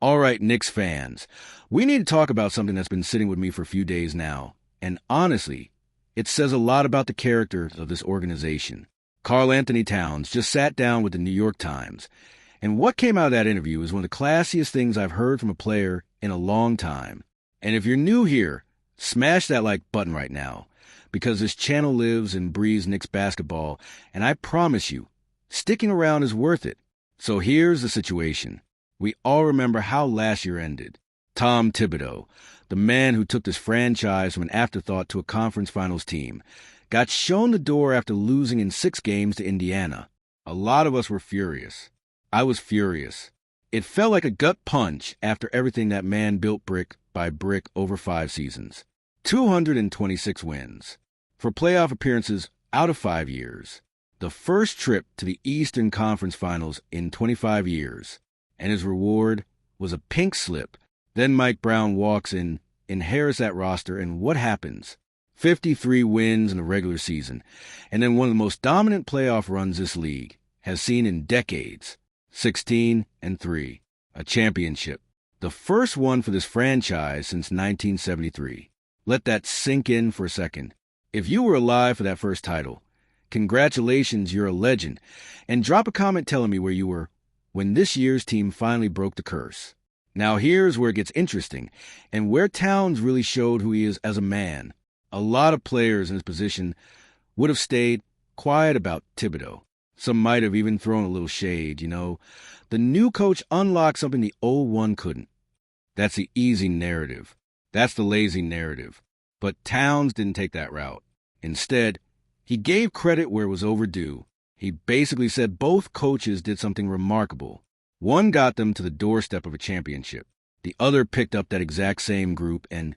All right, Knicks fans, we need to talk about something that's been sitting with me for a few days now. And honestly, it says a lot about the character of this organization. Karl Anthony Towns just sat down with the New York Times. And what came out of that interview is one of the classiest things I've heard from a player in a long time. And if you're new here, smash that like button right now, because this channel lives and breathes Knicks basketball, and I promise you, sticking around is worth it. So here's the situation. We all remember how last year ended. Tom Thibodeau, the man who took this franchise from an afterthought to a conference finals team, got shown the door after losing in 6 games to Indiana. A lot of us were furious. I was furious. It felt like a gut punch after everything that man built brick by brick over 5 seasons. 226 wins. For playoff appearances out of 5 years. The first trip to the Eastern Conference Finals in 25 years. And his reward was a pink slip. Then Mike Brown walks in, inherits that roster, and what happens? 53 wins in the regular season, and then one of the most dominant playoff runs this league has seen in decades. 16-3, a championship. The first one for this franchise since 1973. Let that sink in for a second. If you were alive for that first title, congratulations, you're a legend. And drop a comment telling me where you were when this year's team finally broke the curse. Now here's where it gets interesting, and where Towns really showed who he is as a man. A lot of players in his position would have stayed quiet about Thibodeau. Some might have even thrown a little shade, The new coach unlocked something the old one couldn't. That's the easy narrative. That's the lazy narrative. But Towns didn't take that route. Instead, he gave credit where it was overdue. He basically said both coaches did something remarkable. One got them to the doorstep of a championship. The other picked up that exact same group and,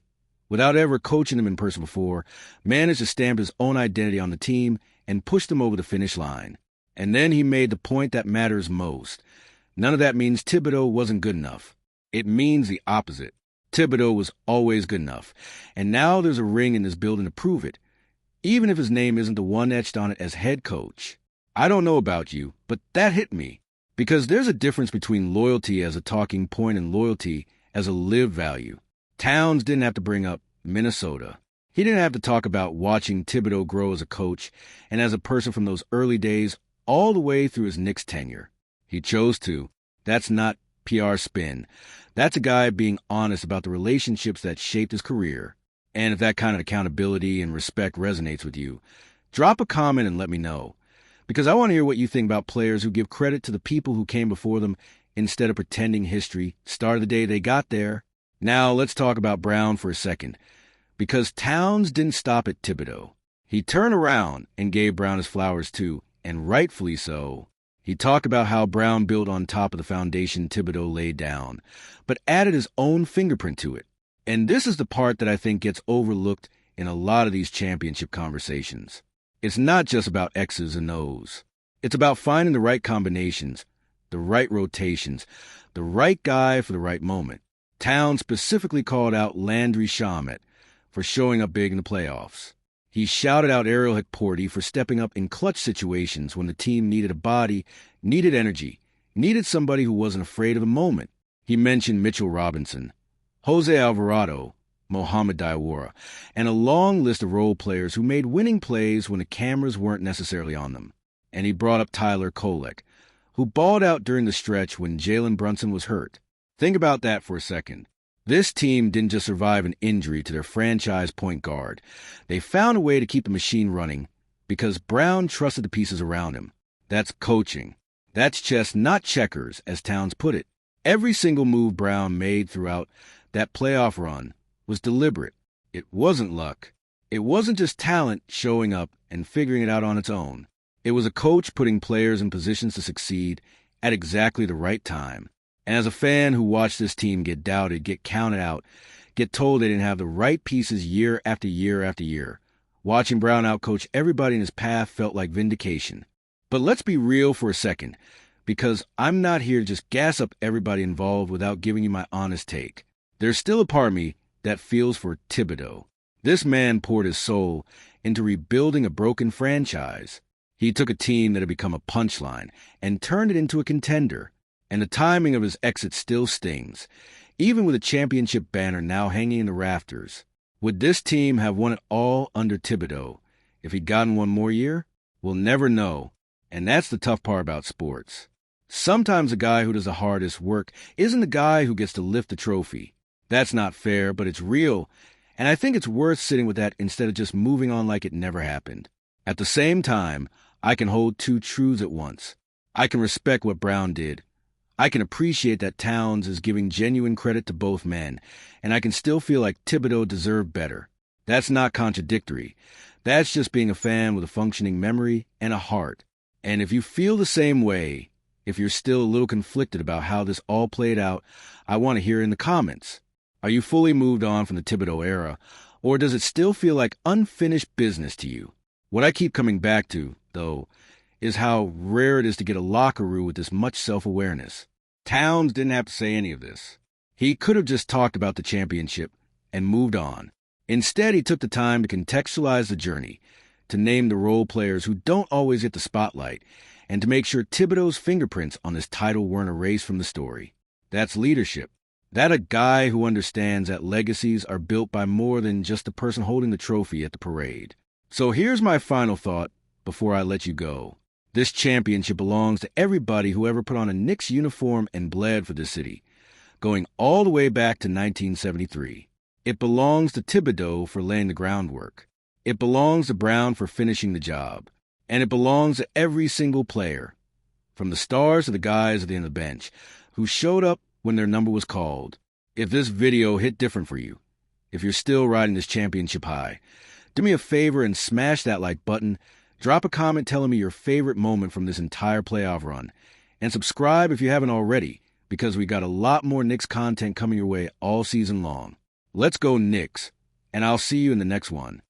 without ever coaching them in person before, managed to stamp his own identity on the team and push them over the finish line. And then he made the point that matters most. None of that means Thibodeau wasn't good enough. It means the opposite. Thibodeau was always good enough. And now there's a ring in this building to prove it, even if his name isn't the one etched on it as head coach. I don't know about you, but that hit me. Because there's a difference between loyalty as a talking point and loyalty as a lived value. Towns didn't have to bring up Minnesota. He didn't have to talk about watching Thibodeau grow as a coach and as a person from those early days all the way through his Knicks tenure. He chose to. That's not PR spin. That's a guy being honest about the relationships that shaped his career. And if that kind of accountability and respect resonates with you, drop a comment and let me know. Because I want to hear what you think about players who give credit to the people who came before them instead of pretending history started the day they got there. Now let's talk about Brown for a second. Because Towns didn't stop at Thibodeau. He turned around and gave Brown his flowers too, and rightfully so. He talked about how Brown built on top of the foundation Thibodeau laid down, but added his own fingerprint to it. And this is the part that I think gets overlooked in a lot of these championship conversations. It's not just about X's and O's. It's about finding the right combinations, the right rotations, the right guy for the right moment. Towns specifically called out Landry Shamet for showing up big in the playoffs. He shouted out Ariel Hikporti for stepping up in clutch situations when the team needed a body, needed energy, needed somebody who wasn't afraid of the moment. He mentioned Mitchell Robinson, Jose Alvarado, Mohamed Diawara, and a long list of role players who made winning plays when the cameras weren't necessarily on them. And he brought up Tyler Kolek, who balled out during the stretch when Jalen Brunson was hurt. Think about that for a second. This team didn't just survive an injury to their franchise point guard. They found a way to keep the machine running because Brown trusted the pieces around him. That's coaching. That's chess, not checkers, as Towns put it. Every single move Brown made throughout that playoff run was deliberate. It wasn't luck. It wasn't just talent showing up and figuring it out on its own. It was a coach putting players in positions to succeed at exactly the right time. And as a fan who watched this team get doubted, get counted out, get told they didn't have the right pieces year after year after year, watching Brown outcoach everybody in his path felt like vindication. But let's be real for a second, because I'm not here to just gas up everybody involved without giving you my honest take. There's still a part of me that feels for Thibodeau. This man poured his soul into rebuilding a broken franchise. He took a team that had become a punchline and turned it into a contender. And the timing of his exit still stings, even with a championship banner now hanging in the rafters. Would this team have won it all under Thibodeau if he'd gotten one more year? We'll never know, and that's the tough part about sports. Sometimes the guy who does the hardest work isn't the guy who gets to lift the trophy. That's not fair, but it's real, and I think it's worth sitting with that instead of just moving on like it never happened. At the same time, I can hold two truths at once. I can respect what Brown did. I can appreciate that Towns is giving genuine credit to both men, and I can still feel like Thibodeau deserved better. That's not contradictory. That's just being a fan with a functioning memory and a heart. And if you feel the same way, if you're still a little conflicted about how this all played out, I want to hear in the comments. Are you fully moved on from the Thibodeau era, or does it still feel like unfinished business to you? What I keep coming back to, though, is how rare it is to get a lockeroo with this much self-awareness. Towns didn't have to say any of this. He could have just talked about the championship and moved on. Instead, he took the time to contextualize the journey, to name the role players who don't always get the spotlight, and to make sure Thibodeau's fingerprints on this title weren't erased from the story. That's leadership. That a guy who understands that legacies are built by more than just the person holding the trophy at the parade. So here's my final thought before I let you go. This championship belongs to everybody who ever put on a Knicks uniform and bled for the city, going all the way back to 1973. It belongs to Thibodeau for laying the groundwork. It belongs to Brown for finishing the job. And it belongs to every single player, from the stars to the guys at the end of the bench, who showed up when their number was called. If this video hit different for you, if you're still riding this championship high, do me a favor and smash that like button, drop a comment telling me your favorite moment from this entire playoff run, and subscribe if you haven't already, because we got a lot more Knicks content coming your way all season long. Let's go Knicks, and I'll see you in the next one.